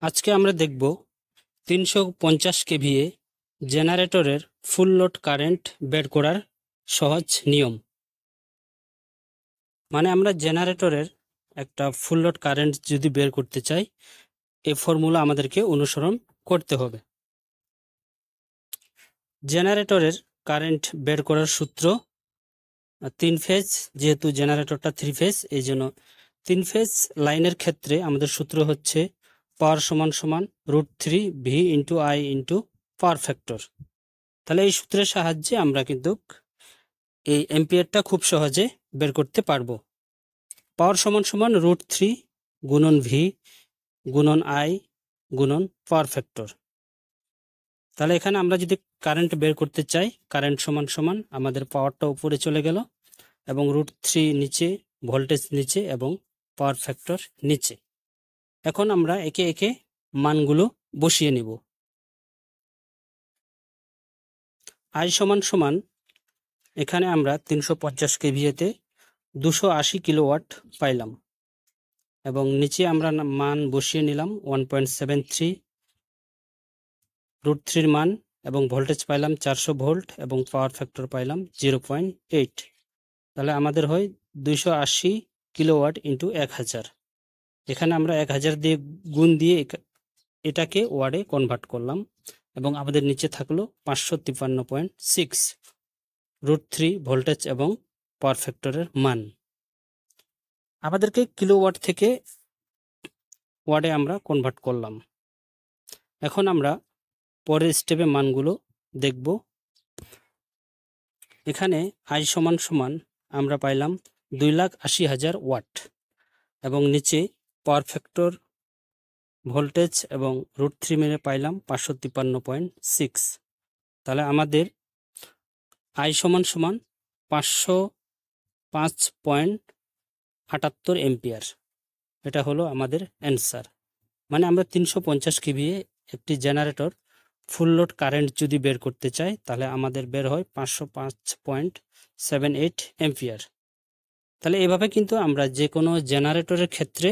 আজকে আমরা দেখব 350 কেভিএ জেনারেটরের ফুল লোড কারেন্ট বের করার সহজ নিয়ম। মানে আমরা জেনারেটরের একটা ফুল লোড কারেন্ট যদি বের করতে চাই, এই ফর্মুলা আমাদেরকে অনুসরণ করতে হবে। জেনারেটরের কারেন্ট বের করার সূত্র 3 ফেজ, যেহেতু জেনারেটরটা 3 ফেজ, এই জন্য 3 ফেজ লাইনের ক্ষেত্রে আমাদের সূত্র হচ্ছে পাওয়ার সমান সমান √3 V into I into power factor. তাহলে এই সূত্রের সাহায্যে আমরা কিন্তু এই এম্পিয়ারটা খুব সহজে বের করতে পারবো। পাওয়ার সমান সমান √3 গুণন ভি গুণন আই গুণন পাওয়ার ফ্যাক্টর। তাহলে এখানে আমরা যদি কারেন্ট বের করতে চাই, কারেন্ট সমান সমান আমাদের পাওয়ারটা উপরে চলে গেল এবং √3 নিচে, ভোল্টেজ নিচে এবং পাওয়ার ফ্যাক্টর নিচে। এখন আমরা একে একে মানগুলো বসিয়ে নিব। আই সমান সমান এখানে আমরা 350 কেভিএতে 280 কিলোওয়াট পাইলাম এবং নিচে আমরা মান বসিয়ে নিলাম 1.73, √3 মান এবং ভোল্টেজ পাইলাম 400 ভোল্ট এবং পাওয়ার ফ্যাক্টর পাইলাম 0.8। তাহলে আমাদের হয় 280 কিলোওয়াট ইন্টু 1000। এখানে আমরা 1000 দিয়ে গুণ দিয়ে এটাকে ওয়ার্ডে কনভার্ট করলাম এবং আমাদের নিচে থাকলো 553.6 √3 ভোল্টেজ এবং পাওয়ার ফ্যাক্টরের মান। আমাদেরকে কিলোওয়াট থেকে ওয়ার্ডে আমরা কনভার্ট করলাম। এখন আমরা পরের স্টেপে মানগুলো দেখব। এখানে আই সমান সমান আমরা পাইলাম 2,80,000 ওয়াট এবং নিচে পাওয়ার ফ্যাক্টর, ভোল্টেজ এবং √3 মেরে পাইলাম 553.6। তাহলে আমাদের আই সমান সমান 505.78 এম্পিয়ার। এটা হলো আমাদের অ্যান্সার। মানে আমরা 350 কেভিএ একটি জেনারেটর ফুল লোড কারেন্ট যদি বের করতে চাই, তাহলে আমাদের বের হয় 505.78 এম্পিয়ার। তাহলে এভাবে কিন্তু আমরা যে কোনো জেনারেটরের ক্ষেত্রে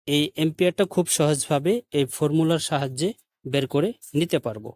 এই এম্পিয়ারটা খুব সহজভাবে এই ফর্মুলার সাহায্যে বের করে নিতে পারবো।